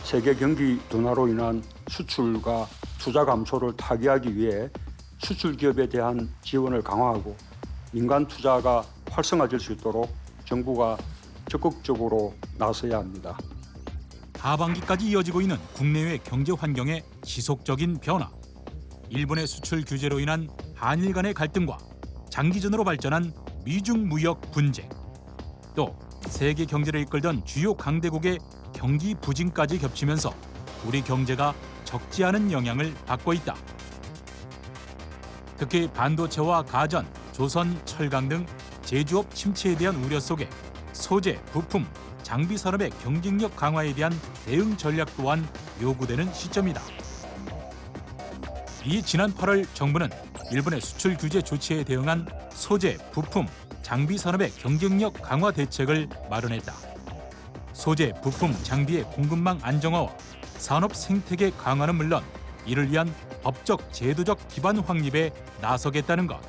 세계 경기 둔화로 인한 수출과 투자 감소를 타개하기 위해 수출 기업에 대한 지원을 강화하고 민간 투자가 활성화될 수 있도록 정부가 적극적으로 나서야 합니다. 하반기까지 이어지고 있는 국내외 경제 환경의 지속적인 변화, 일본의 수출 규제로 인한 한일 간의 갈등과 장기전으로 발전한 미중 무역 분쟁, 또 세계 경제를 이끌던 주요 강대국의 경기 부진까지 겹치면서 우리 경제가 적지 않은 영향을 받고 있다. 특히 반도체와 가전, 조선, 철강 등 제조업 침체에 대한 우려 속에 소재, 부품, 장비 산업의 경쟁력 강화에 대한 대응 전략 또한 요구되는 시점이다. 이 지난 8월 정부는 일본의 수출 규제 조치에 대응한 소재, 부품, 장비 산업의 경쟁력 강화 대책을 마련했다. 소재, 부품, 장비의 공급망 안정화와 산업 생태계 강화는 물론 이를 위한 법적, 제도적 기반 확립에 나서겠다는 것.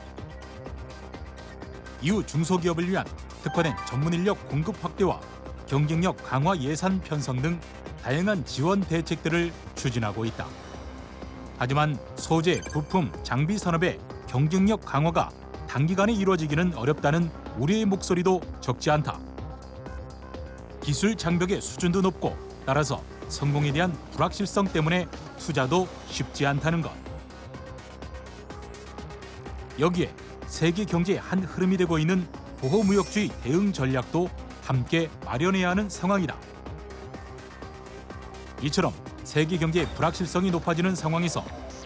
이후 중소기업을 위한 특화된 전문 인력 공급 확대와 경쟁력 강화 예산 편성 등 다양한 지원 대책들을 추진하고 있다. 하지만 소재, 부품, 장비 산업의 경쟁력 강화가 단기간에 이루어지기는 어렵다는 우리의 목소리도 적지 않다. 기술 장벽의 수준도 높고 따라서 성공에 대한 불확실성 때문에 투자도 쉽지 않다는 것. 여기에 세계 경제의 한 흐름이 되고 있는 보호무역주의 대응 전략도 함께 마련해야 하는 상황이다. 이처럼 세계 경제의 불확실성이 높아지는 상황에서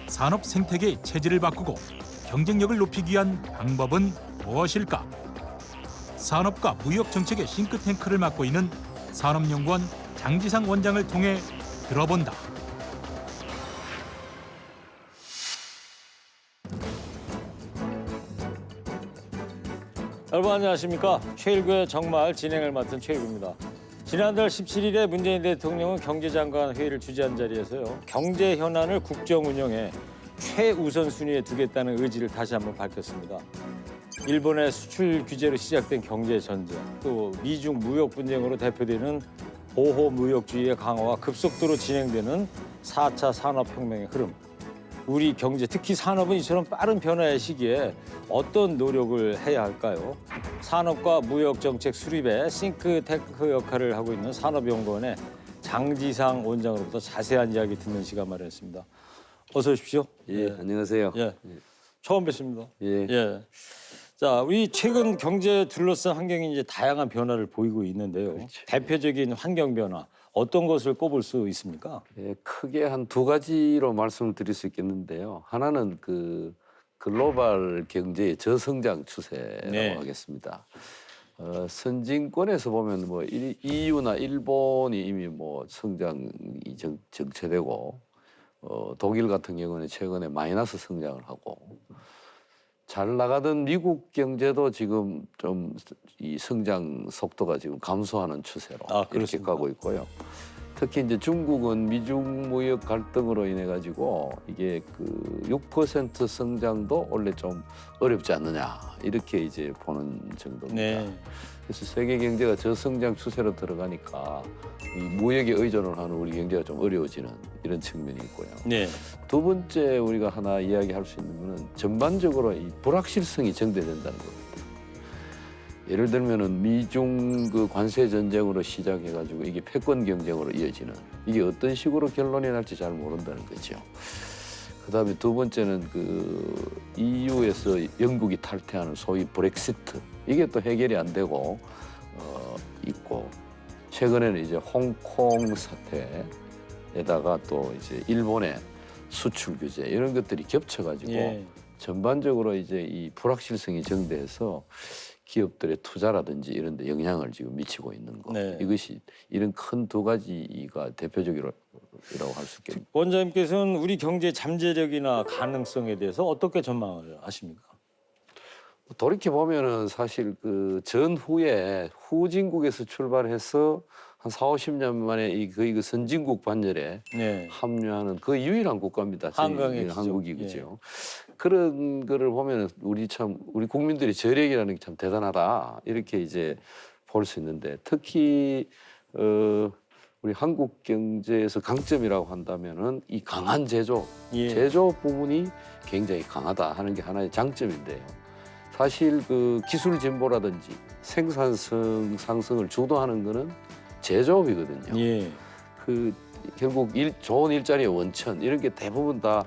산업 생태계의 체질을 바꾸고 경쟁력을 높이기 위한 방법은 무엇일까? 산업과 무역 정책의 싱크탱크를 맡고 있는 산업연구원 장지상 원장을 통해 들어본다. 여러분 안녕하십니까? 최일구의 정말 진행을 맡은 최일구입니다. 지난달 17일에 문재인 대통령은 경제장관 회의를 주재한 자리에서요. 경제 현안을 국정 운영에 최우선 순위에 두겠다는 의지를 다시 한번 밝혔습니다. 일본의 수출 규제로 시작된 경제 전쟁, 또 미중 무역 분쟁으로 대표되는 보호 무역주의의 강화와 급속도로 진행되는 4차 산업혁명의 흐름. 우리 경제, 특히 산업은 이처럼 빠른 변화의 시기에 어떤 노력을 해야 할까요? 산업과 무역정책 수립의 싱크탱크 역할을 하고 있는 산업연구원의 장지상 원장으로부터 자세한 이야기 듣는 시간 마련했습니다. 어서 오십시오. 예, 안녕하세요. 예, 처음 뵙습니다. 예. 예. 자, 우리 최근 경제에 둘러싼 환경이 이제 다양한 변화를 보이고 있는데요. 그렇죠. 대표적인 환경 변화 어떤 것을 꼽을 수 있습니까? 예, 크게 한 두 가지로 말씀을 드릴 수 있겠는데요. 하나는 그 글로벌 경제의 저성장 추세라고 네. 하겠습니다. 선진권에서 보면 뭐 EU나 일본이 이미 뭐 성장이 정체되고 독일 같은 경우는 최근에 마이너스 성장을 하고 잘 나가던 미국 경제도 지금 좀 이 성장 속도가 지금 감소하는 추세로 이렇게 그렇습니까? 가고 있고요. 특히 이제 중국은 미중 무역 갈등으로 인해 가지고 이게 그 6% 성장도 원래 좀 어렵지 않느냐 이렇게 이제 보는 정도입니다. 네. 그래서 세계 경제가 저성장 추세로 들어가니까 이 무역에 의존을 하는 우리 경제가 좀 어려워지는 이런 측면이 있고요. 네. 두 번째 우리가 하나 이야기할 수 있는 거는 전반적으로 이 불확실성이 증대된다는 겁니다. 예를 들면은 미중 그 관세 전쟁으로 시작해가지고 이게 패권 경쟁으로 이어지는 이게 어떤 식으로 결론이 날지 잘 모른다는 거죠. 그다음에 두 번째는 그 EU에서 영국이 탈퇴하는 소위 브렉시트 이게 또 해결이 안 되고 있고 최근에는 이제 홍콩 사태에다가 또 이제 일본의 수출 규제 이런 것들이 겹쳐가지고 예. 전반적으로 이제 이 불확실성이 증대해서 기업들의 투자라든지 이런 데 영향을 지금 미치고 있는 거. 네. 이것이 이런 큰 두 가지가 대표적이라고 할 수 있겠습니다. 원장님께서는 우리 경제 잠재력이나 가능성에 대해서 어떻게 전망을 하십니까? 돌이켜 보면은 사실 그 전후에 후진국에서 출발해서 한 4, 50년 만에 이 거의 그 선진국 반열에 네. 합류하는 그 유일한 국가입니다. 한강의 기적. 한국이 그죠. 그런 거를 보면은 우리 국민들의 저력이라는 게 참 대단하다 이렇게 이제 볼 수 있는데 특히 우리 한국 경제에서 강점이라고 한다면은 이 강한 제조, 예. 제조 부분이 굉장히 강하다 하는 게 하나의 장점인데요. 사실 그 기술 진보라든지 생산성 상승을 주도하는 거는 제조업이거든요. 예. 그 결국 좋은 일자리의 원천 이런 게 대부분 다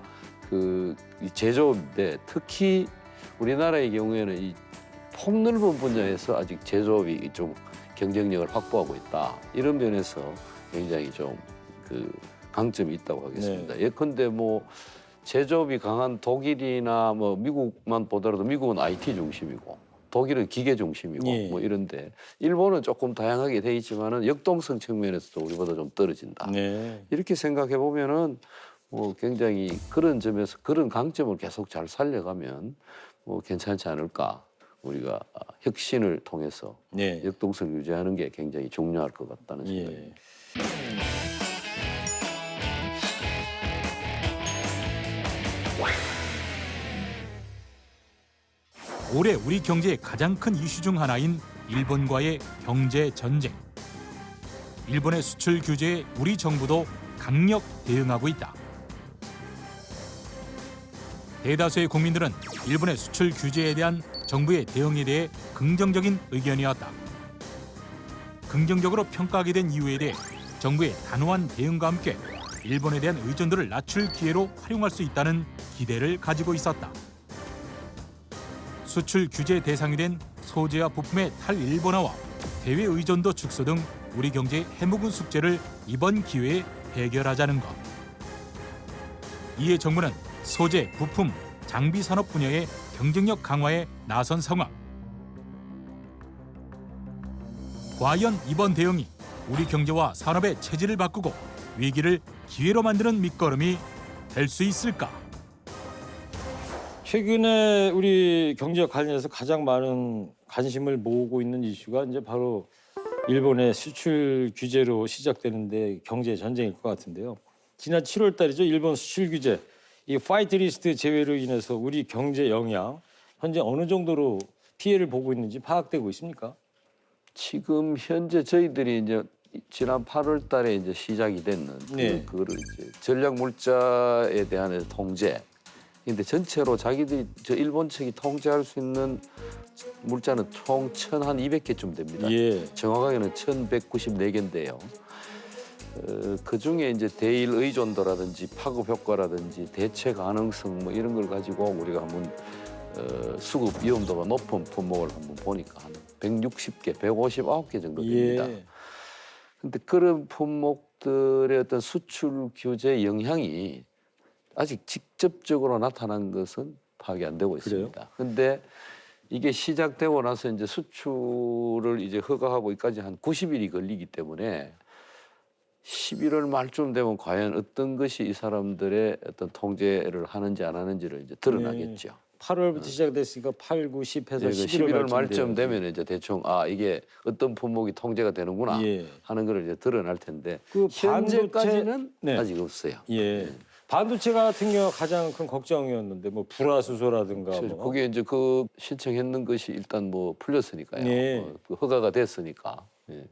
그 제조업인데 특히 우리나라의 경우에는 이 폭넓은 분야에서 아직 제조업이 좀 경쟁력을 확보하고 있다. 이런 면에서 굉장히 좀 그 강점이 있다고 하겠습니다. 예컨대 뭐 제조업이 강한 독일이나 뭐 미국만 보더라도 미국은 IT 중심이고 독일은 기계 중심이고 예. 뭐 이런데 일본은 조금 다양하게 돼 있지만은 역동성 측면에서도 우리보다 좀 떨어진다. 네. 이렇게 생각해 보면은 뭐 굉장히 그런 점에서 그런 강점을 계속 잘 살려가면 뭐 괜찮지 않을까. 우리가 혁신을 통해서 네. 역동성을 유지하는 게 굉장히 중요할 것 같다는 생각입니다. 예. 올해 우리 경제의 가장 큰 이슈 중 하나인 일본과의 경제 전쟁. 일본의 수출 규제에 우리 정부도 강력 대응하고 있다. 대다수의 국민들은 일본의 수출 규제에 대한 정부의 대응에 대해 긍정적인 의견이었다. 긍정적으로 평가하게 된 이유에 대해 정부의 단호한 대응과 함께 일본에 대한 의존도를 낮출 기회로 활용할 수 있다는 기대를 가지고 있었다. 수출 규제 대상이 된 소재와 부품의 탈일본화와 대외 의존도 축소 등 우리 경제의 해묵은 숙제를 이번 기회에 해결하자는 것. 이에 정부는 소재, 부품, 장비 산업 분야의 경쟁력 강화에 나선 상황. 과연 이번 대응이 우리 경제와 산업의 체질을 바꾸고 위기를 기회로 만드는 밑거름이 될 수 있을까? 최근에 우리 경제와 관련해서 가장 많은 관심을 모으고 있는 이슈가 이제 바로 일본의 수출 규제로 시작되는데 경제 전쟁일 것 같은데요. 지난 7월 달이죠. 일본 수출 규제, 이 화이트 리스트 제외로 인해서 우리 경제 영향 현재 어느 정도로 피해를 보고 있는지 파악되고 있습니까? 지금 현재 저희들이 이제 지난 8월 달에 이제 시작이 됐는 네. 그거를 이제 전략 물자에 대한 통제. 근데 전체로 자기들이 저 일본 측이 통제할 수 있는 물자는 총 1,200개쯤 됩니다. 예. 정확하게는 1,194개인데요. 그 중에 이제 대일 의존도라든지 파급 효과라든지 대체 가능성 뭐 이런 걸 가지고 우리가 한번 수급 위험도가 높은 품목을 한번 보니까 한 160개, 159개 정도 됩니다. 예. 근데 그런 품목들의 어떤 수출 규제 영향이 아직 직접적으로 나타난 것은 파악이 안 되고 있습니다. 그런데 이게 시작되고 나서 이제 수출을 이제 허가하고까지 한 90일이 걸리기 때문에 11월 말쯤 되면 과연 어떤 것이 이 사람들의 어떤 통제를 하는지 안 하는지를 이제 드러나겠죠. 8월부터 시작됐으니까 8, 9, 10해서 예, 11월 11월 말쯤 돼야지. 되면 이제 대충 이게 어떤 품목이 통제가 되는구나 예. 하는 걸 이제 드러날 텐데 그 현재까지는 네. 아직 없어요. 예. 반도체 같은 경우 가장 큰 걱정이었는데 뭐 불화수소라든가 그래서 뭐. 그게 이제 그 신청했는 것이 일단 뭐 풀렸으니까요. 네. 그 허가가 됐으니까. 예.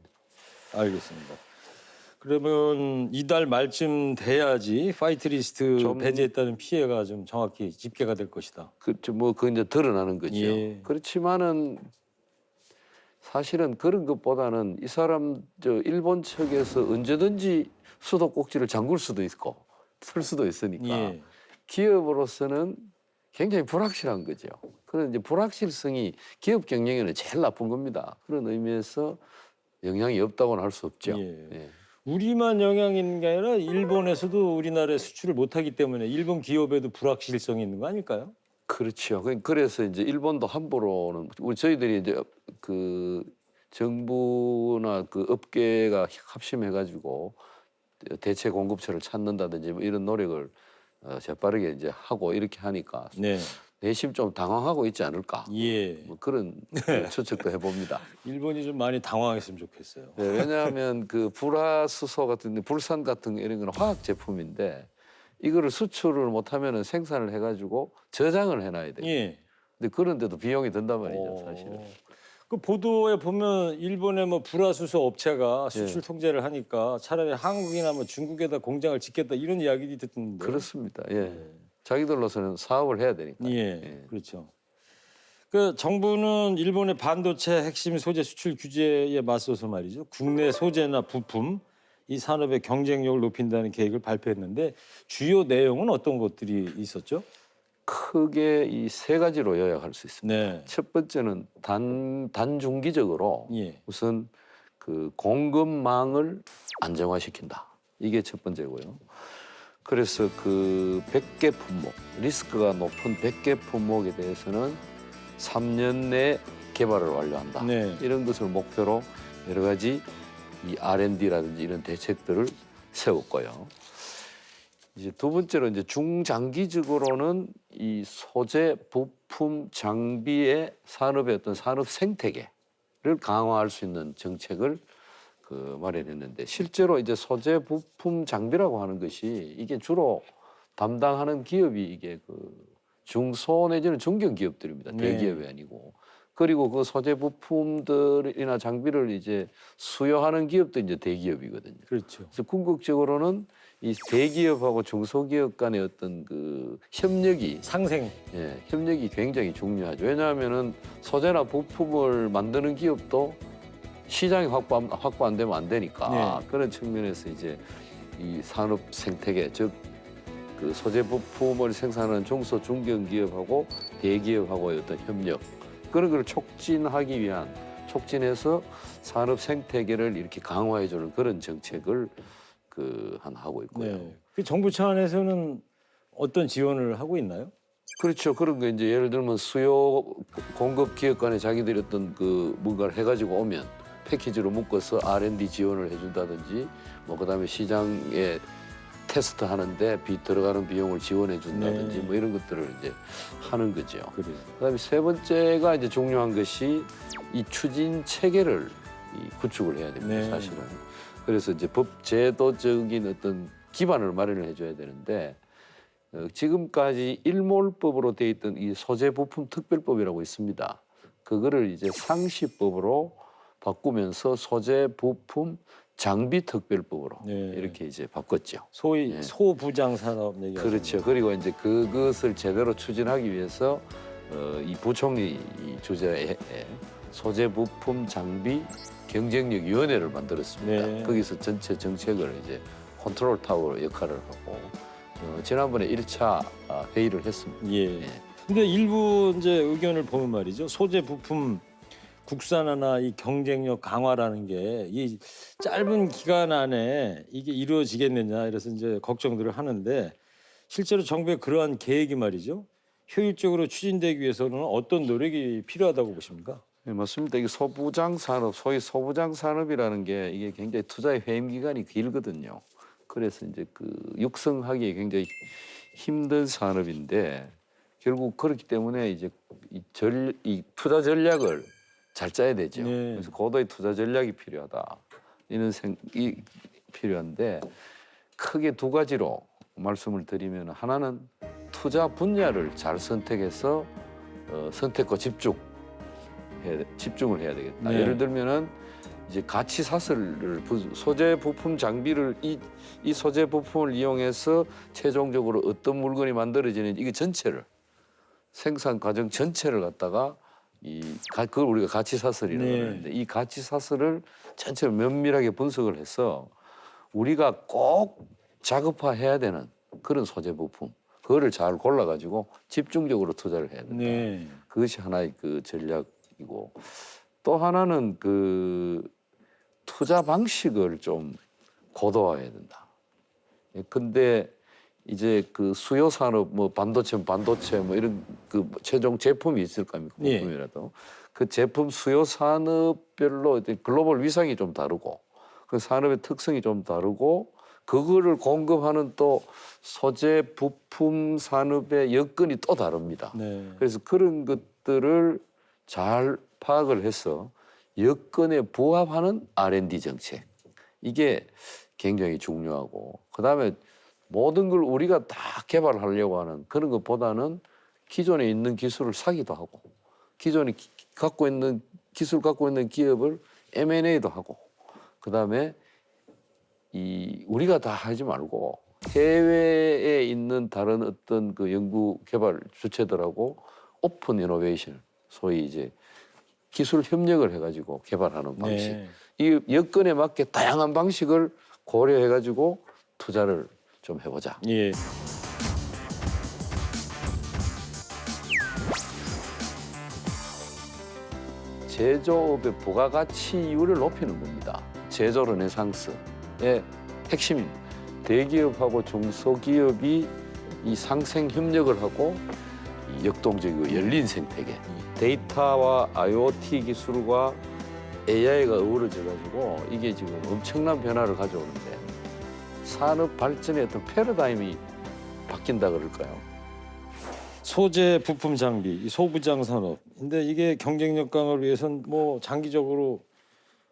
알겠습니다. 그러면 이달 말쯤 돼야지 화이트 리스트 좀- 배제했다는 피해가 좀 정확히 집계가 될 것이다. 그 이제 드러나는 거죠. 예. 그렇지만은 사실은 그런 것보다는 이 사람 일본 측에서 언제든지 수도꼭지를 잠글 수도 있고 틀 수도 있으니까 예. 기업으로서는 굉장히 불확실한 거죠. 그런 이제 불확실성이 기업 경영에는 제일 나쁜 겁니다. 그런 의미에서 영향이 없다고는 할 수 없죠. 예. 예. 우리만 영향이 있는 게 아니라 일본에서도 우리나라에 수출을 못하기 때문에 일본 기업에도 불확실성이 있는 거 아닐까요? 그렇죠. 그래서 이제 일본도 함부로는 저희들이 이제 그 정부나 그 업계가 합심해가지고 대체 공급처를 찾는다든지 뭐 이런 노력을 재빠르게 이제 하고 이렇게 하니까 네. 내심 좀 당황하고 있지 않을까. 예. 뭐 그런 추측도 해봅니다. 일본이 좀 많이 당황했으면 좋겠어요. 네, 왜냐하면 그 불화수소 같은 불산 같은 이런 건 화학 제품인데 이거를 수출을 못하면은 생산을 해가지고 저장을 해놔야 돼요. 예. 근데 그런데도 비용이 든단 말이죠, 사실은. 그 보도에 보면 일본의 뭐 불화수소 업체가 수출 예. 통제를 하니까 차라리 한국이나 뭐 중국에다 공장을 짓겠다 이런 이야기도 듣는데. 그렇습니다. 예. 자기들로서는 사업을 해야 되니까. 예, 그렇죠. 그 정부는 일본의 반도체 핵심 소재 수출 규제에 맞서서 말이죠. 국내 소재나 부품 이 산업의 경쟁력을 높인다는 계획을 발표했는데 주요 내용은 어떤 것들이 있었죠? 크게 이 세 가지로 요약할 수 있습니다. 네. 첫 번째는 단중기적으로 예. 우선 그 공급망을 안정화시킨다. 이게 첫 번째고요. 그래서 그 100개 품목, 리스크가 높은 100개 품목에 대해서는 3년 내에 개발을 완료한다. 네. 이런 것을 목표로 여러 가지 이 R&D라든지 이런 대책들을 세웠고요. 이제 두 번째로 이제 중장기적으로는 이 소재, 부품, 장비의 산업의 어떤 산업 생태계를 강화할 수 있는 정책을 그 마련했는데 실제로 이제 소재, 부품, 장비라고 하는 것이 이게 주로 담당하는 기업이 이게 그 중소 내지는 중견 기업들입니다. 네. 대기업이 아니고. 그리고 그 소재 부품들이나 장비를 이제 수요하는 기업도 이제 대기업이거든요. 그렇죠. 그래서 궁극적으로는 이 대기업하고 중소기업 간의 어떤 그 협력이 상생. 협력이 굉장히 중요하죠. 왜냐하면은 소재나 부품을 만드는 기업도 시장이 확보 안 되면 안 되니까 그런 측면에서 이제 이 산업 생태계 즉 그 소재 부품을 생산하는 중소 중견 기업하고 대기업하고의 어떤 협력 그런 걸 촉진해서 산업 생태계를 이렇게 강화해주는 그런 정책을 하고 있고요. 네. 그 정부 차원에서는 어떤 지원을 하고 있나요? 그렇죠. 그런 거 이제 예를 들면 수요 공급 기업 간에 자기들이 어떤 그 뭔가를 해가지고 오면 패키지로 묶어서 R&D 지원을 해준다든지 뭐 그다음에 시장에 테스트 하는데 들어가는 비용을 지원해 준다든지 네. 뭐 이런 것들을 이제 하는 거죠. 그래요. 그다음에 세 번째가 이제 중요한 것이 이 추진 체계를 구축을 해야 됩니다. 네. 사실은. 그래서 이제 법 제도적인 어떤 기반을 마련을 해줘야 되는데 지금까지 일몰법으로 돼 있던 이 소재 부품 특별법이라고 있습니다. 그거를 이제 상시법으로 바꾸면서 소재 부품 장비 특별법으로 네. 이렇게 이제 바꿨죠. 소위 예. 소부장 산업 얘기하죠. 그렇죠. 그리고 이제 그것을 제대로 추진하기 위해서 이 부총리 주재에 소재 부품 장비 경쟁력 위원회를 만들었습니다. 네. 거기서 전체 정책을 이제 컨트롤 타워 역할을 하고 지난번에 1차 회의를 했습니다. 예. 근데 일부 이제 의견을 보면 말이죠. 소재 부품 국산화나 이 경쟁력 강화라는 게 이 짧은 기간 안에 이게 이루어지겠느냐 이래서 이제 걱정들을 하는데 실제로 정부의 그러한 계획이 말이죠. 효율적으로 추진되기 위해서는 어떤 노력이 필요하다고 보십니까? 네, 맞습니다. 이게 소부장 산업, 소위 소부장 산업이라는 게 이게 굉장히 투자의 회임 기간이 길거든요. 그래서 이제 그 육성하기 굉장히 힘든 산업인데 결국 그렇기 때문에 이제 이 투자 전략을 잘 짜야 되죠. 네. 그래서 고도의 투자 전략이 필요하다. 이런 생각이 필요한데 크게 두 가지로 말씀을 드리면 하나는 투자 분야를 잘 선택해서 선택과 집중을 해야 되겠다. 네. 예를 들면은 이제 가치 사슬을 소재 부품 장비를 이 소재 부품을 이용해서 최종적으로 어떤 물건이 만들어지는지 이게 전체를 생산 과정 전체를 갖다가 그걸 우리가 가치 사슬이라고 네. 하는데 이 가치 사슬을 전체를 면밀하게 분석을 해서 우리가 꼭 작업화해야 되는 그런 소재 부품 그거를 잘 골라가지고 집중적으로 투자를 해야 된다. 네. 그것이 하나의 그 전략이고 또 하나는 그 투자 방식을 좀 고도화해야 된다. 근데 이제 그 수요 산업 뭐 반도체 뭐 이런 그 최종 제품이 있을 거 아닙니까? 예. 부품이라도 그 제품 수요 산업별로 글로벌 위상이 좀 다르고 그 산업의 특성이 좀 다르고 그거를 공급하는 또 소재 부품 산업의 여건이 또 다릅니다. 네. 그래서 그런 것들을 잘 파악을 해서 여건에 부합하는 R&D 정책 이게 굉장히 중요하고 그다음에 모든 걸 우리가 다 개발하려고 하는 그런 것보다는 기존에 있는 기술을 사기도 하고 기존에 갖고 있는 기술 갖고 있는 기업을 M&A도 하고 그다음에 우리가 다 하지 말고 해외에 있는 다른 어떤 그 연구 개발 주체들하고 오픈 이노베이션 소위 이제 기술 협력을 해가지고 개발하는 방식 네. 이 여건에 맞게 다양한 방식을 고려해가지고 투자를 좀 해보자. 예. 제조업의 부가가치율을 높이는 겁니다. 제조 르네상스의 핵심입니다. 대기업하고 중소기업이 이 상생 협력을 하고 이 역동적이고 열린 생태계, 데이터와 IoT 기술과 AI가 어우러져 가지고 이게 지금 엄청난 변화를 가져오는데 산업 발전의 어떤 패러다임이 바뀐다 그럴까요? 소재, 부품, 장비, 이 소부장 산업. 근데 이게 경쟁력 강화를 위해선 뭐 장기적으로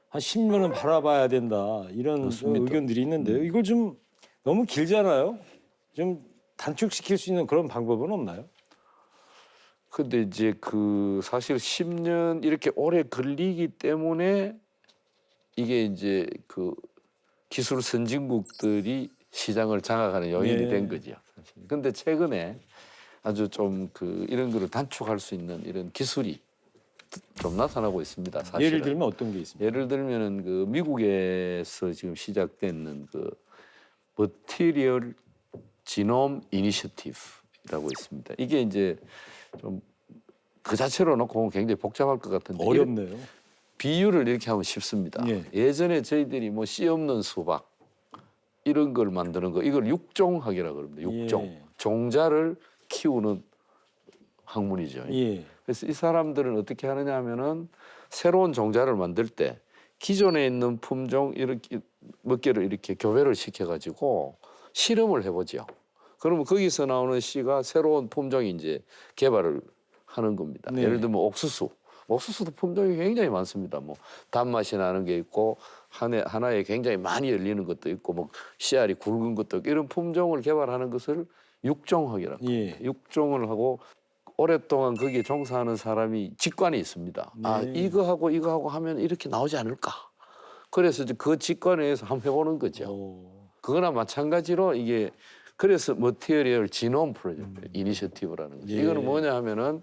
한 10년은 바라봐야 된다 이런 맞습니다. 의견들이 있는데요. 이걸 좀 너무 길잖아요. 좀 단축시킬 수 있는 그런 방법은 없나요? 근데 이제 그 사실 10년 이렇게 오래 걸리기 때문에 이게 이제 그 기술 선진국들이 시장을 장악하는 요인이 네. 된 거죠. 사실. 근데 최근에 아주 좀 그 이런 거를 단축할 수 있는 이런 기술이 좀 나타나고 있습니다. 사실은. 예를 들면 어떤 게 있습니까? 예를 들면은 그 미국에서 지금 시작되는 그 머티리얼 지놈 이니셔티브라고 있습니다. 이게 이제 좀 그 자체로 놓고 보면 굉장히 복잡할 것 같은데 어렵네요. 비유를 이렇게 하면 쉽습니다. 예. 예전에 저희들이 뭐 씨 없는 수박 이런 걸 만드는 거 이걸 육종학이라고 그럽니다. 육종. 예. 종자를 키우는 학문이죠. 예. 그래서 이 사람들은 어떻게 하느냐 하면은 새로운 종자를 만들 때 기존에 있는 품종 이렇게 몇 개를 이렇게 교배를 시켜가지고 실험을 해보죠. 그러면 거기서 나오는 씨가 새로운 품종이 이제 개발을 하는 겁니다. 네. 예를 들면 옥수수. 옥수수도 품종이 굉장히 많습니다. 뭐 단맛이 나는 게 있고 하나에 굉장히 많이 열리는 것도 있고 뭐 씨알이 굵은 것도 있고 이런 품종을 개발하는 것을 육종학이라고 예. 합니다. 육종을 하고 오랫동안 거기에 종사하는 사람이 직관이 있습니다. 아 네. 이거 하고 하면 이렇게 나오지 않을까. 그래서 이제 그 직관에 의해서 한번 해보는 거죠. 오. 그거나 마찬가지로 이게 그래서 머티리얼 지놈 프로젝트 이니셔티브라는 거죠. 예. 이거는 뭐냐 하면은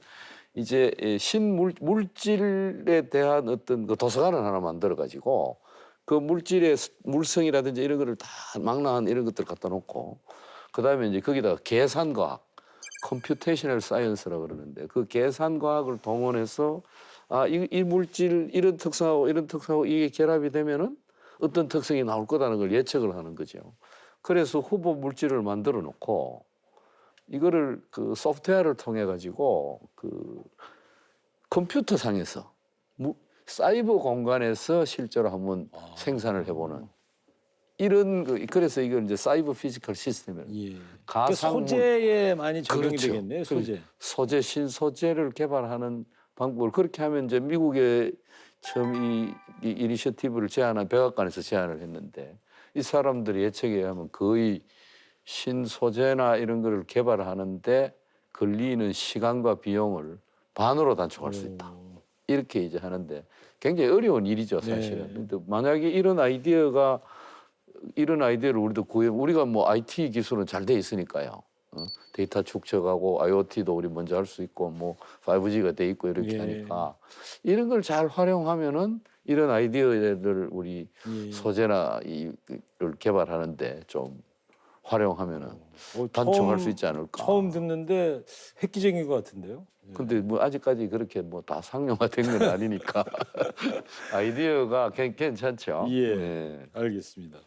이제 신물질에 대한 어떤 그 도서관을 하나 만들어 가지고 그 물질의 물성이라든지 이런 거를 다 망라한 이런 것들 갖다 놓고 그다음에 이제 거기다가 계산과학 컴퓨테이셔널 사이언스라고 그러는데 그 계산과학을 동원해서 이 물질 이런 특성하고 이런 특성하고 이게 결합이 되면은 어떤 특성이 나올 거라는 걸 예측을 하는 거죠. 그래서 후보 물질을 만들어 놓고 이거를 그 소프트웨어를 통해 가지고 그 컴퓨터 상에서 사이버 공간에서 실제로 한번 생산을 해보는 이런 그래서 이걸 이제 사이버 피지컬 시스템을 예. 그 가상물 소재에 많이 적용이 그렇죠. 되겠네요. 소재. 소재 신소재를 개발하는 방법을 그렇게 하면 이제 미국에 처음 이 이니셔티브를 제안한 백악관에서 제안을 했는데 이 사람들이 예측에 의하면 거의 신소재나 이런 거를 개발하는데 걸리는 시간과 비용을 반으로 단축할 수 있다. 이렇게 이제 하는데 굉장히 어려운 일이죠, 사실은. 네. 근데 만약에 이런 아이디어를 우리도 우리가 뭐 IT 기술은 잘 돼 있으니까요. 데이터 축적하고 IoT도 우리 먼저 할 수 있고 뭐 5G가 돼 있고 이렇게 예. 하니까 이런 걸 잘 활용하면은 이런 아이디어를 우리 예. 소재나 이를 개발하는데 좀 활용하면은 단축할 수 있지 않을까. 처음 듣는데 획기적인 것 같은데요. 근데 뭐 아직까지 그렇게 뭐 다 상용화된 건 아니니까 아이디어가 괜찮죠. 예. 네. 알겠습니다.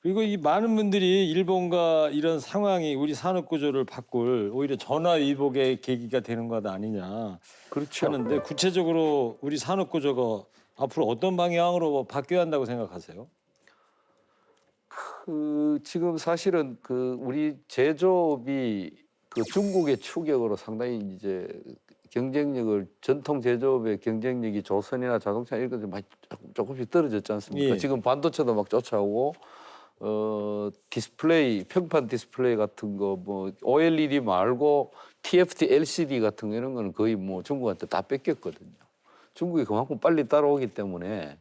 그리고 이 많은 분들이 일본과 이런 상황이 우리 산업 구조를 바꿀 오히려 전화위복의 계기가 되는 것 아니냐 그렇죠. 하는데 구체적으로 우리 산업 구조가 앞으로 어떤 방향으로 바뀌어야 한다고 생각하세요? 그 지금 사실은 그 우리 제조업이 그 중국의 추격으로 상당히 이제 경쟁력을 전통 제조업의 경쟁력이 조선이나 자동차 이런 것들 많이 조금씩 떨어졌지 않습니까? 예. 지금 반도체도 막 쫓아오고 디스플레이 평판 디스플레이 같은 거 뭐 OLED 말고 TFT LCD 같은 거 이런 거는 거의 뭐 중국한테 다 뺏겼거든요. 중국이 그만큼 빨리 따라오기 때문에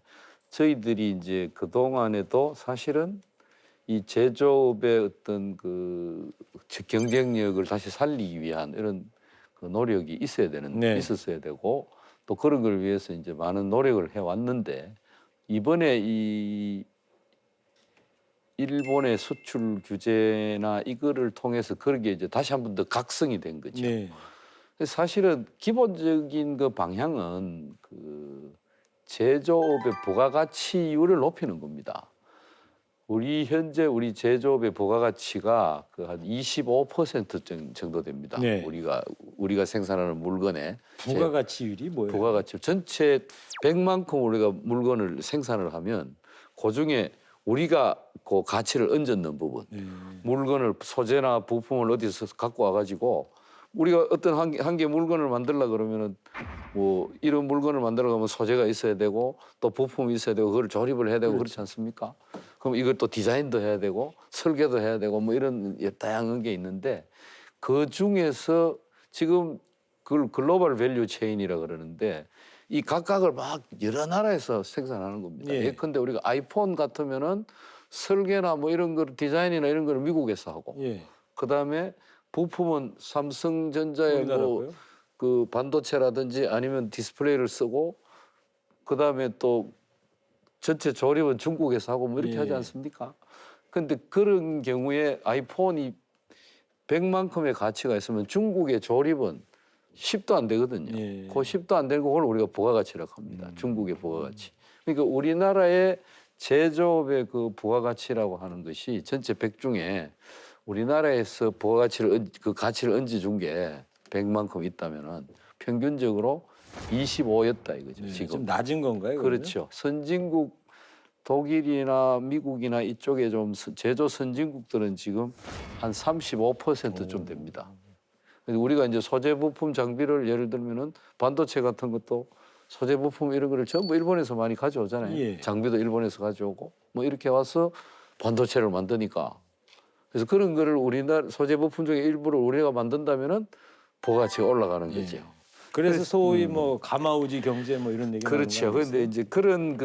저희들이 이제 그 동안에도 사실은 이 제조업의 어떤 그 경쟁력을 다시 살리기 위한 이런 그 노력이 네. 있었어야 되고 또 그런 걸 위해서 이제 많은 노력을 해 왔는데 이번에 이 일본의 수출 규제나 이거를 통해서 그렇게 이제 다시 한 번 더 각성이 된 거죠. 네. 그래서 사실은 기본적인 그 방향은 그 제조업의 부가가치율을 높이는 겁니다. 현재 우리 제조업의 부가가치가 그 한 25% 정도 됩니다. 네. 우리가 생산하는 물건의 부가가치율이 뭐예요? 부가가치 전체 100만큼 우리가 물건을 생산을 하면 그중에 우리가 그 가치를 얹는 부분, 네. 물건을 소재나 부품을 어디서 갖고 와가지고 우리가 어떤 한 개 물건을 만들려 그러면은 뭐 이런 물건을 만들어 가면 소재가 있어야 되고 또 부품이 있어야 되고 그걸 조립을 해야 되고 그렇지 않습니까? 그럼 이걸 또 디자인도 해야 되고 설계도 해야 되고 뭐 이런 다양한 게 있는데 그 중에서 지금 그걸 글로벌 밸류 체인이라 그러는데 이 각각을 막 여러 나라에서 생산하는 겁니다. 예. 예컨대 우리가 아이폰 같으면은 설계나 뭐 이런 거 디자인이나 이런 거를 미국에서 하고 예. 그다음에 부품은 삼성전자의 우리나라고요? 그 반도체라든지 아니면 디스플레이를 쓰고 그다음에 또 전체 조립은 중국에서 하고 뭐 이렇게 예. 하지 않습니까? 근데 그런 경우에 아이폰이 100만큼의 가치가 있으면 중국의 조립은 10도 안 되거든요. 예. 그 10도 안 되는 걸 우리가 부가가치라고 합니다. 중국의 부가가치. 그러니까 우리나라의 제조업의 그 부가가치라고 하는 것이 전체 100 중에 우리나라에서 그 가치를 얹어준 게 100만큼 있다면은 평균적으로 25였다 이거죠. 네, 지금. 좀 낮은 건가요? 그러면? 그렇죠. 선진국 독일이나 미국이나 이쪽에 좀 제조 선진국들은 지금 한 35%쯤 됩니다. 그래서 우리가 이제 소재 부품 장비를 예를 들면은 반도체 같은 것도 소재 부품 이런 거를 전부 일본에서 많이 가져오잖아요. 예. 장비도 일본에서 가져오고 뭐 이렇게 와서 반도체를 만드니까 그래서 그런 거를 우리나라 소재 부품 중에 일부를 우리가 만든다면은 부가가치가 올라가는 예. 거죠. 그래서 소위 뭐 가마우지 경제 뭐 이런 얘기 그렇죠. 나오는 거 그런데 이제 그런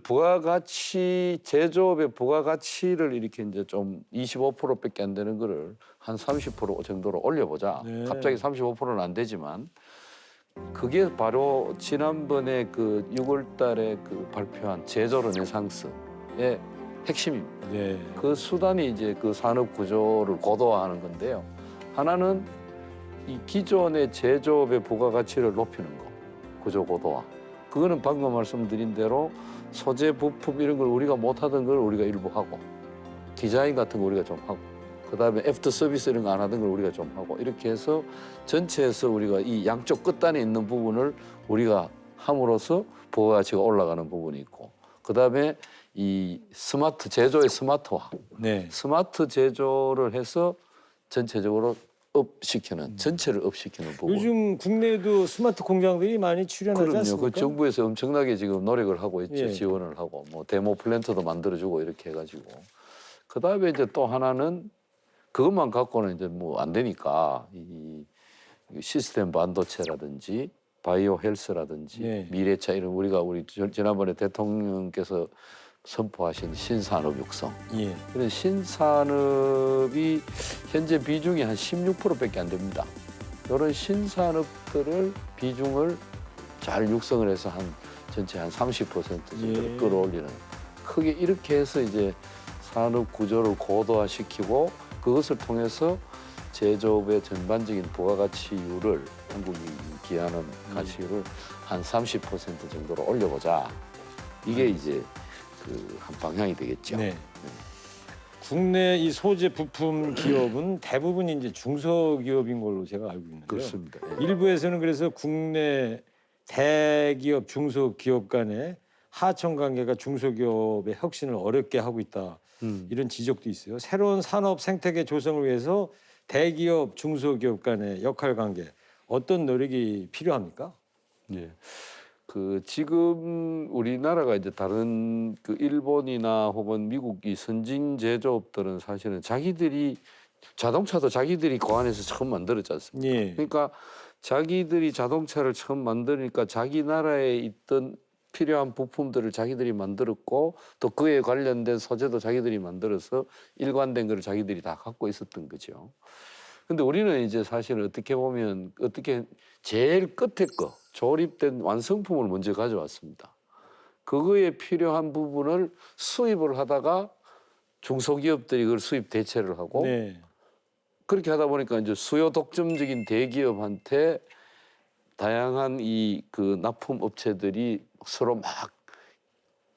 부가가치 제조업의 부가가치를 이렇게 이제 좀 25%밖에 안 되는 거를 한 30% 정도로 올려보자. 네. 갑자기 35%는 안 되지만 그게 바로 지난번에 그 6월달에 그 발표한 제조 르네상스의 핵심입니다. 네. 그 수단이 이제 그 산업 구조를 고도화하는 건데요. 하나는 이 기존의 제조업의 부가가치를 높이는 거, 구조 고도화. 그거는 방금 말씀드린 대로 소재 부품 이런 걸 우리가 못하던 걸 우리가 일부 하고 디자인 같은 거 우리가 좀 하고 그다음에 애프터 서비스 이런 거 안 하던 걸 우리가 좀 하고 이렇게 해서 전체에서 우리가 이 양쪽 끝단에 있는 부분을 우리가 함으로써 부가가치가 올라가는 부분이 있고 그다음에 이 스마트 제조의 스마트화, 네. 스마트 제조를 해서 전체적으로 전체를 업시키는 부분. 요즘 국내에도 스마트 공장들이 많이 출연하지 그럼요. 않습니까? 그 정부에서 엄청나게 지금 노력을 하고 있죠. 예. 지원을 하고 뭐 데모 플랜트도 만들어주고 이렇게 해가지고. 그 다음에 이제 또 하나는 그것만 갖고는 이제 뭐 안 되니까 이 시스템 반도체라든지 바이오 헬스라든지 네. 미래차 이런 우리 지난번에 대통령께서 선포하신 신산업 육성 예. 이런 신산업이 현재 비중이 한 16%밖에 안 됩니다. 이런 신산업들을 비중을 잘 육성을 해서 한 전체 한 30% 정도를 예. 끌어올리는 크게 이렇게 해서 이제 산업 구조를 고도화시키고 그것을 통해서 제조업의 전반적인 부가가치율을 한국이 기하는 가치율을 한 30% 정도로 올려보자. 이게 이제 그 한 방향이 되겠죠. 네. 국내 이 소재 부품 기업은 대부분 이제 중소기업인 걸로 제가 알고 있는데요. 그렇습니다. 예. 일부에서는 그래서 국내 대기업, 중소기업 간의 하청 관계가 중소기업의 혁신을 어렵게 하고 있다. 이런 지적도 있어요. 새로운 산업 생태계 조성을 위해서 대기업, 중소기업 간의 역할 관계 어떤 노력이 필요합니까? 예. 그 지금 우리나라가 이제 다른 그 일본이나 혹은 미국 이 선진 제조업들은 사실은 자기들이 자동차도 자기들이 고안해서 처음 만들었지 않습니까? 예. 그러니까 자기들이 자동차를 처음 만드니까 자기 나라에 있던 필요한 부품들을 자기들이 만들었고 또 그에 관련된 소재도 자기들이 만들어서 일관된 걸 자기들이 다 갖고 있었던 거죠. 근데 우리는 이제 사실 어떻게 보면 제일 끝에 거 조립된 완성품을 먼저 가져왔습니다. 그거에 필요한 부분을 수입을 하다가 중소기업들이 그걸 수입 대체를 하고 네. 그렇게 하다 보니까 이제 수요 독점적인 대기업한테 다양한 그 납품 업체들이 서로 막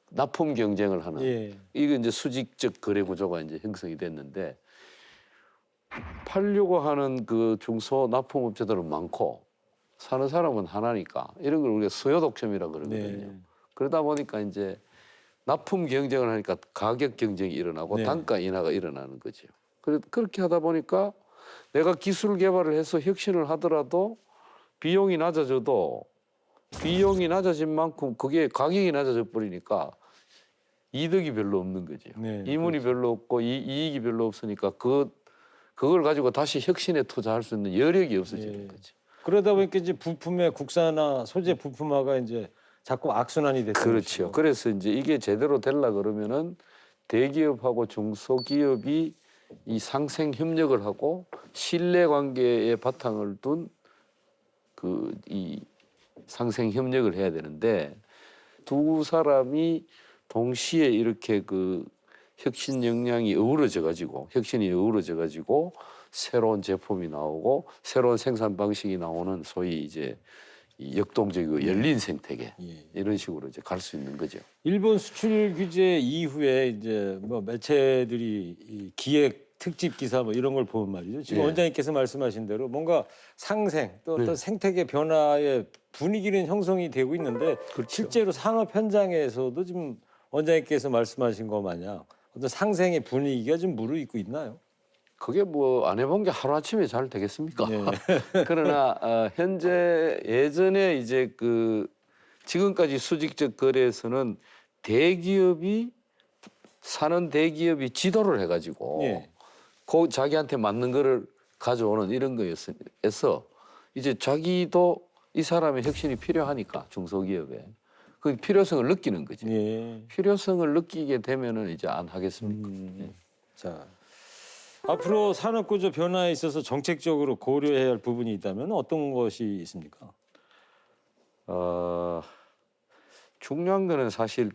납품 경쟁을 하는 예. 이게 이제 수직적 거래 구조가 이제 형성이 됐는데 팔려고 하는 그 중소 납품 업체들은 많고 사는 사람은 하나니까 이런 걸 우리가 수요 독점이라 그러거든요. 네. 그러다 보니까 이제 납품 경쟁을 하니까 가격 경쟁이 일어나고 네. 단가 인하가 일어나는 거죠. 그렇게 하다 보니까 내가 기술 개발을 해서 혁신을 하더라도 비용이 낮아져도 비용이 낮아진 만큼 그게 가격이 낮아져 버리니까 이득이 별로 없는 거죠. 네, 이문이 별로 없고 이익이 별로 없으니까 그걸 가지고 다시 혁신에 투자할 수 있는 여력이 없어지는 예. 거죠. 그러다 보니까 이제 부품의 국산화, 소재 부품화가 이제 자꾸 악순환이 됐죠. 그렇죠. 그래서 이제 이게 제대로 되려 그러면은 대기업하고 중소기업이 이 상생 협력을 하고 신뢰 관계의 바탕을 둔 이 상생 협력을 해야 되는데 두 사람이 동시에 이렇게 그 혁신 역량이 어우러져 가지고 혁신이 어우러져 가지고 새로운 제품이 나오고 새로운 생산 방식이 나오는 소위 이제 이 역동적이고 열린 생태계 예. 이런 식으로 이제 갈 수 있는 거죠. 일본 수출 규제 이후에 이제 뭐 매체들이 이 기획 특집 기사 뭐 이런 걸 보면 말이죠. 지금 예. 원장님께서 말씀하신 대로 뭔가 상생 또 어떤 네. 생태계 변화의 분위기는 형성이 되고 있는데 그렇죠. 실제로 산업 현장에서도 지금 원장님께서 말씀하신 것 마냥 어떤 상생의 분위기가 좀 무르익고 있나요? 그게 뭐 안 해본 게 하루아침에 잘 되겠습니까? 네. 그러나 현재 예전에 이제 지금까지 수직적 거래에서는 사는 대기업이 지도를 해가지고 예. 자기한테 맞는 거를 가져오는 이런 거였어. 이제 자기도 이 사람의 혁신이 필요하니까 중소기업에 그 필요성을 느끼는 거죠. 예. 필요성을 느끼게 되면은 이제 안 하겠습니까? 자, 앞으로 산업구조 변화에 있어서 정책적으로 고려해야 할 부분이 있다면 어떤 것이 있습니까? 중요한 거는 사실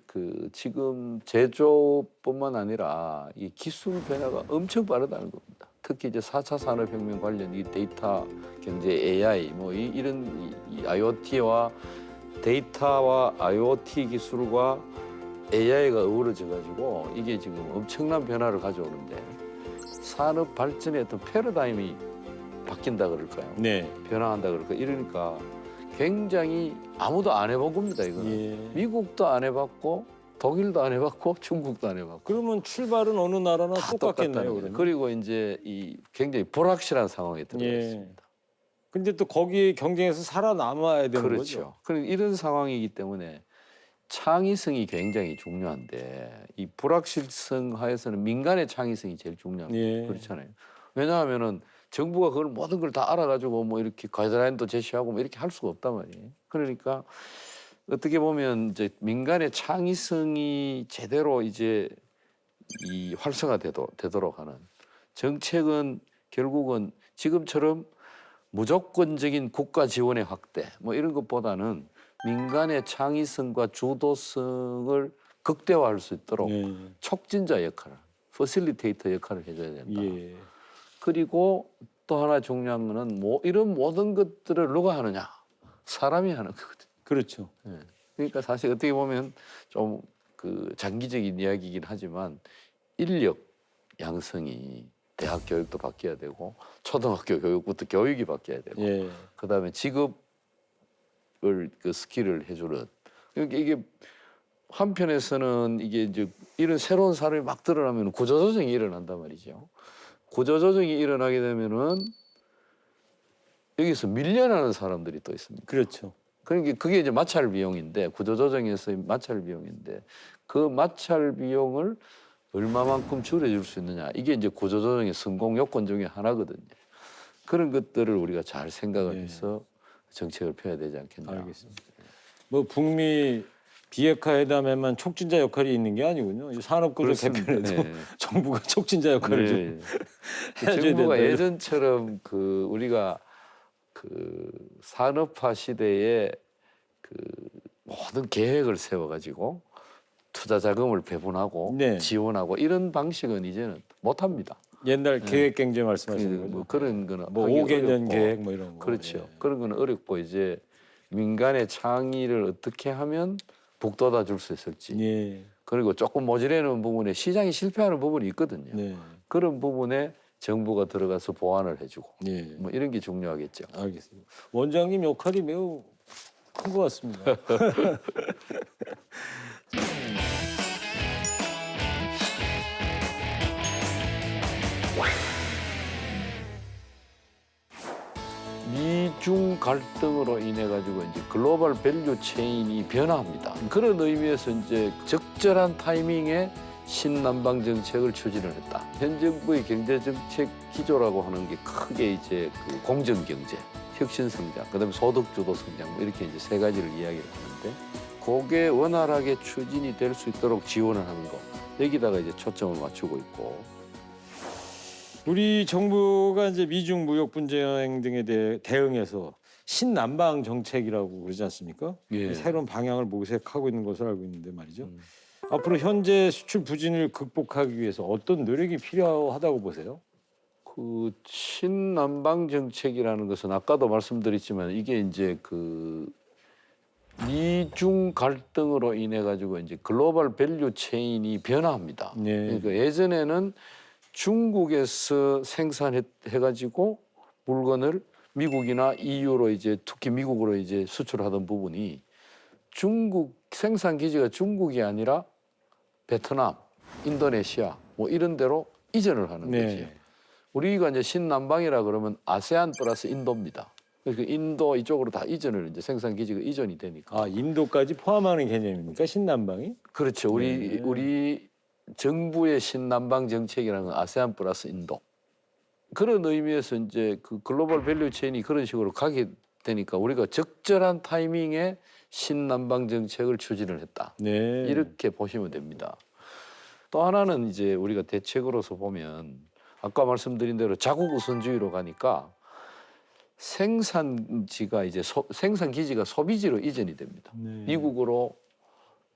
지금 제조뿐만 아니라 이 기술 변화가 엄청 빠르다는 겁니다. 특히 이제 4차 산업혁명 관련 이 데이터 경제 AI 뭐 이런 IoT와 데이터와 IoT 기술과 AI가 어우러져 가지고 이게 지금 엄청난 변화를 가져오는데 산업 발전의 어떤 패러다임이 바뀐다 그럴까요? 네. 변화한다 그럴까? 이러니까 굉장히 아무도 안 해본 겁니다. 이거는 예. 미국도 안 해봤고 독일도 안 해봤고 중국도 안 해봤고 그러면 출발은 어느 나라나 다 똑같겠네요. 똑같다는 거예요. 그러면. 그리고 이제 이 굉장히 불확실한 상황에 들어가 예. 있습니다. 근데 또 거기 경쟁에서 살아남아야 되는 그렇죠. 거죠. 그럼 이런 상황이기 때문에 창의성이 굉장히 중요한데 이 불확실성 하에서는 민간의 창의성이 제일 중요합니다. 예. 그렇잖아요. 왜냐하면은 정부가 그걸 모든 걸 다 알아가지고 뭐 이렇게 가이드라인도 제시하고 뭐 이렇게 할 수가 없단 말이에요. 그러니까 어떻게 보면 이제 민간의 창의성이 제대로 이제 이 활성화되도록 하는 정책은 결국은 지금처럼 무조건적인 국가 지원의 확대 뭐 이런 것보다는 민간의 창의성과 주도성을 극대화할 수 있도록 예. 촉진자 역할을, 퍼실리테이터 역할을 해줘야 된다. 예. 그리고 또 하나 중요한 거는 이런 모든 것들을 누가 하느냐? 사람이 하는 거거든요. 그렇죠. 예. 그러니까 사실 어떻게 보면 좀 장기적인 이야기이긴 하지만 인력 양성이 대학 교육도 바뀌어야 되고 초등학교 교육부터 교육이 바뀌어야 되고 예. 그다음에 직업을 스킬을 해주는 그러니까 이게 한편에서는 이게 이제 이런 새로운 사람이 막 드러나면 구조조정이 일어난단 말이죠. 구조조정이 일어나게 되면은 여기서 밀려나는 사람들이 또 있습니다. 그렇죠. 그러니까 그게 이제 마찰 비용인데 구조조정에서의 마찰 비용인데 그 마찰 비용을 얼마만큼 줄여줄 수 있느냐 이게 이제 구조조정의 성공 요건 중에 하나거든요. 그런 것들을 우리가 잘 생각을 네. 해서 정책을 펴야 되지 않겠나. 알겠습니다. 뭐 북미 비핵화 회담에만 촉진자 역할이 있는 게 아니군요. 이 산업구조 그렇습니다. 개편에도 네. 정부가 촉진자 역할을 좀 네. 해줘야 정부가 된다. 예전처럼 그 우리가 그 산업화 시대에 그 모든 계획을 세워가지고 투자 자금을 배분하고 네. 지원하고 이런 방식은 이제는 못합니다. 옛날 계획 경제 말씀하시는 거죠. 뭐 그런 거는 뭐 하기 5개년 어렵고. 계획 뭐 이런 거. 그렇죠. 예. 그런 거는 어렵고 이제 민간의 창의를 어떻게 하면 북돋아 줄 수 있을지. 예. 그리고 조금 모자라는 부분에 시장이 실패하는 부분이 있거든요. 네. 그런 부분에 정부가 들어가서 보완을 해주고 예. 뭐 이런 게 중요하겠죠. 알겠습니다. 원장님 역할이 매우 큰 것 같습니다. 미중 갈등으로 인해 가지고 이제 글로벌 밸류 체인이 변화합니다. 그런 의미에서 이제 적절한 타이밍에 신남방 정책을 추진을 했다. 현 정부의 경제 정책 기조라고 하는 게 크게 이제 그 공정 경제, 혁신 성장, 그다음에 소득 주도 성장 뭐 이렇게 이제 세 가지를 이야기를 하는데 그게 원활하게 추진이 될 수 있도록 지원을 하는 거. 여기다가 이제 초점을 맞추고 있고. 우리 정부가 이제 미중 무역 분쟁 등에 대해 대응해서 신남방 정책이라고 그러지 않습니까? 예. 새로운 방향을 모색하고 있는 것을 알고 있는데 말이죠. 앞으로 현재 수출 부진을 극복하기 위해서 어떤 노력이 필요하다고 보세요? 그 신남방 정책이라는 것은 아까도 말씀드렸지만 이게 이제 그 미중 갈등으로 인해 가지고 이제 글로벌 밸류 체인이 변화합니다. 네. 그러니까 예전에는 중국에서 생산해 가지고 물건을 미국이나 EU로 이제 특히 미국으로 이제 수출하던 부분이 중국 생산 기지가 중국이 아니라 베트남, 인도네시아 뭐 이런 데로 이전을 하는 거죠. 우리가 이제 신남방이라 그러면 아세안 플러스 인도입니다. 그러니까 인도 이쪽으로 다 이전을 이제 생산 기지가 이전이 되니까. 아, 인도까지 포함하는 개념입니까? 신남방이? 그렇죠. 우리 정부의 신남방 정책이라는 건 아세안 플러스 인도. 그런 의미에서 이제 그 글로벌 밸류 체인이 그런 식으로 가게 되니까 우리가 적절한 타이밍에 신남방 정책을 추진을 했다. 네. 이렇게 보시면 됩니다. 또 하나는 이제 우리가 대책으로서 보면 아까 말씀드린 대로 자국 우선주의로 가니까 생산지가 이제 생산 기지가 소비지로 이전이 됩니다. 네. 미국으로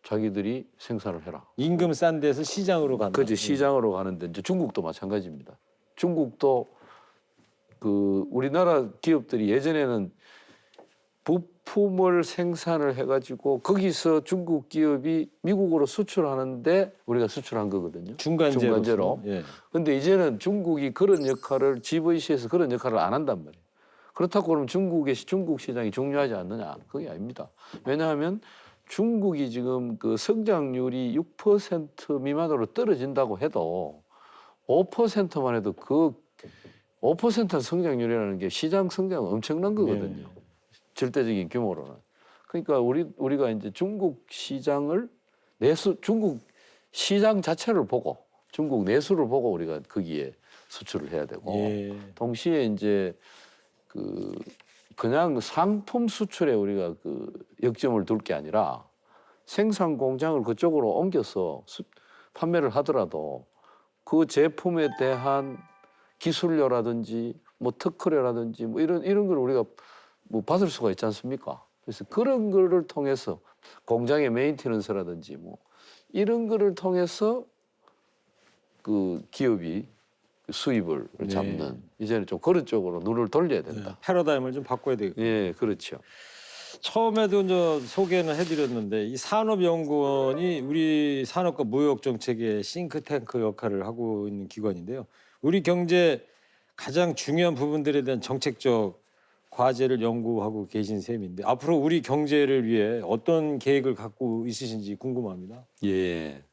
자기들이 생산을 해라. 임금 싼 데서 시장으로 간다. 그지 시장으로 가는데 이제 중국도 마찬가지입니다. 중국도 그 우리나라 기업들이 예전에는 부품을 생산을 해가지고 거기서 중국 기업이 미국으로 수출하는데 우리가 수출한 거거든요. 중간재로. 예. 근데 이제는 중국이 그런 역할을 GVC에서 그런 역할을 안 한단 말이에요. 그렇다고 그러면 중국 시장이 중요하지 않느냐? 그게 아닙니다. 왜냐하면 중국이 지금 그 성장률이 6% 미만으로 떨어진다고 해도 5%만 해도 그 5% 성장률이라는 게 시장 성장은 엄청난 거거든요. 네. 절대적인 규모로는. 그러니까 우리가 이제 중국 시장을 중국 시장 자체를 보고 중국 내수를 보고 우리가 거기에 수출을 해야 되고 예. 동시에 이제 그냥 상품 수출에 우리가 역점을 둘 게 아니라 생산 공장을 그쪽으로 옮겨서 판매를 하더라도 그 제품에 대한 기술료라든지 뭐 특허료라든지 뭐 이런 걸 우리가 뭐 받을 수가 있지 않습니까? 그래서 그런 거를 통해서 공장의 메인테넌스라든지 뭐 이런 거를 통해서 그 기업이 수입을 잡는 이제는 좀 그런 쪽으로 눈을 돌려야 된다. 패러다임을 좀 바꿔야 되겠군요. 예, 그렇죠. 처음에도 이제 소개는 해드렸는데 이 산업연구원이 우리 산업과 무역 정책의 싱크탱크 역할을 하고 있는 기관인데요. 우리 경제 가장 중요한 부분들에 대한 정책적 과제를 연구하고 계신 셈인데 앞으로 우리 경제를 위해 어떤 계획을 갖고 있으신지 궁금합니다. 예.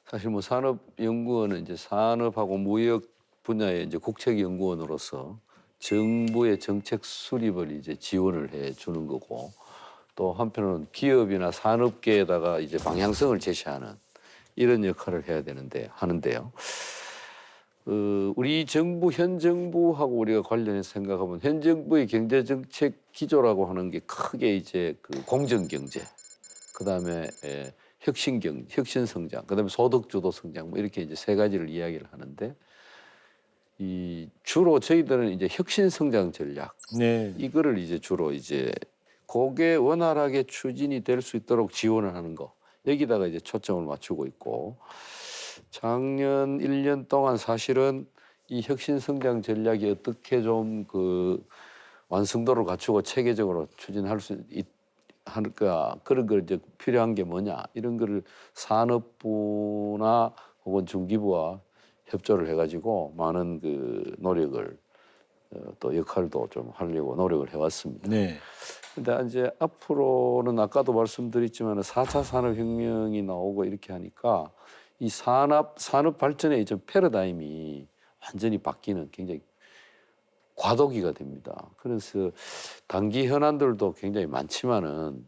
사실 뭐 산업연구원은 이제 산업하고 무역 분야의 이제 국책연구원으로서 정부의 정책 수립을 이제 지원을 해 주는 거고 또 한편으로는 기업이나 산업계에다가 이제 방향성을 제시하는 이런 역할을 해야 하는데요. 우리 정부 현 정부하고 우리가 관련해서 생각하면 현 정부의 경제 정책 기조라고 하는 게 크게 이제 그 공정 경제, 그다음에 혁신 성장, 그다음에 소득 주도 성장 뭐 이렇게 이제 세 가지를 이야기를 하는데 이 주로 저희들은 이제 혁신 성장 전략 네. 이거를 이제 주로 이제 그게 원활하게 추진이 될 수 있도록 지원을 하는 거 여기다가 이제 초점을 맞추고 있고 작년 1년 동안 사실은 이 혁신 성장 전략이 어떻게 좀 그 완성도를 갖추고 체계적으로 추진할 수 할까 그런 걸 이제 필요한 게 뭐냐 이런 거를 산업부나 혹은 중기부와 협조를 해가지고 많은 그 노력을 또 역할도 좀 하려고 노력을 해왔습니다. 네. 근데 이제 앞으로는 아까도 말씀드렸지만 4차 산업혁명이 나오고 이렇게 하니까 이 산업 발전의 이전 패러다임이 완전히 바뀌는 굉장히 과도기가 됩니다. 그래서 단기 현안들도 굉장히 많지만은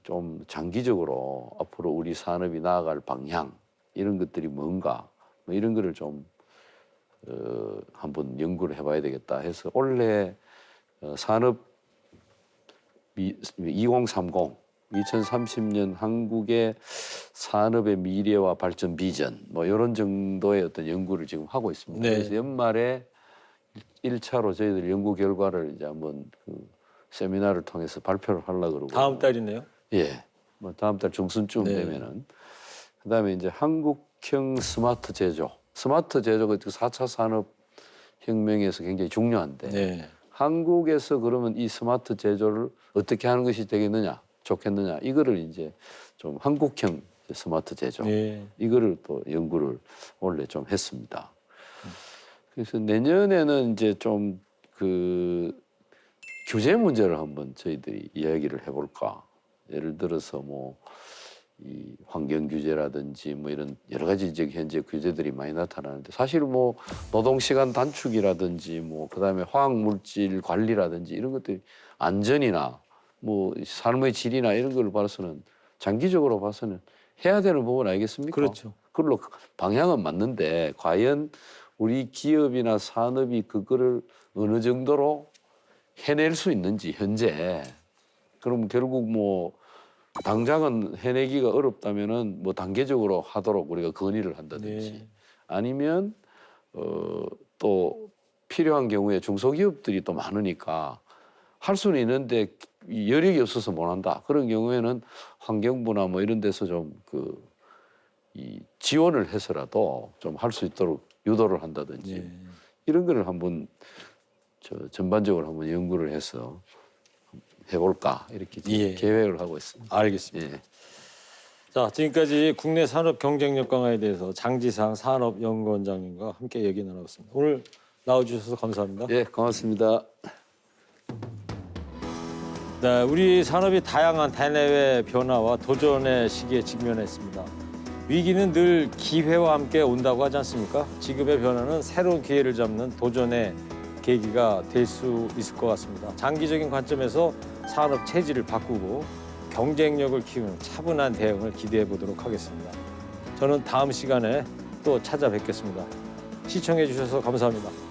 좀 장기적으로 앞으로 우리 산업이 나아갈 방향 이런 것들이 뭔가 뭐 이런 거를 좀 한번 연구를 해봐야 되겠다 해서 올해 산업 2030 2030년 한국의 산업의 미래와 발전 비전 뭐 이런 정도의 어떤 연구를 지금 하고 있습니다. 네. 그래서 연말에 1차로 저희들 연구 결과를 이제 한번 그 세미나를 통해서 발표를 하려고 그러고 다음 달이네요. 예. 뭐 다음 달 중순쯤 네. 되면은 그다음에 이제 한국형 스마트 제조. 스마트 제조가 4차 산업 혁명에서 굉장히 중요한데 네. 한국에서 그러면 이 스마트 제조를 어떻게 하는 것이 되겠느냐, 좋겠느냐 이거를 이제 좀 한국형 스마트 제조 네. 이거를 또 연구를 원래 좀 했습니다. 그래서 내년에는 이제 좀 그 규제 문제를 한번 저희들이 이야기를 해볼까. 예를 들어서 뭐 이 환경 규제라든지 뭐 이런 여러 가지 이제 현재 규제들이 많이 나타나는데 사실 뭐 노동 시간 단축이라든지 뭐 그다음에 화학 물질 관리라든지 이런 것들이 안전이나 뭐 삶의 질이나 이런 걸 봐서는 장기적으로 봐서는 해야 되는 부분 아니겠습니까? 그렇죠. 그걸로 방향은 맞는데 과연 우리 기업이나 산업이 그거를 어느 정도로 해낼 수 있는지 현재 그럼 결국 뭐 당장은 해내기가 어렵다면은 뭐 단계적으로 하도록 우리가 건의를 한다든지 네. 아니면 또 필요한 경우에 중소기업들이 또 많으니까 할 수는 있는데 이 여력이 없어서 못 한다. 그런 경우에는 환경부나 뭐 이런 데서 좀 이 지원을 해서라도 좀 할 수 있도록 유도를 한다든지 네. 이런 거를 한번 전반적으로 한번 연구를 해서 해볼까 이렇게 지금 예. 계획을 하고 있습니다. 알겠습니다. 예. 자, 지금까지 국내 산업 경쟁력 강화에 대해서 장지상 산업연구원장님과 함께 얘기 나눴습니다. 오늘 나와주셔서 감사합니다. 예, 고맙습니다. 네, 우리 산업이 다양한 대내외 변화와 도전의 시기에 직면했습니다. 위기는 늘 기회와 함께 온다고 하지 않습니까? 지금의 변화는 새로운 기회를 잡는 도전의 계기가 될 수 있을 것 같습니다. 장기적인 관점에서 산업 체질을 바꾸고 경쟁력을 키우는 차분한 대응을 기대해 보도록 하겠습니다. 저는 다음 시간에 또 찾아뵙겠습니다. 시청해 주셔서 감사합니다.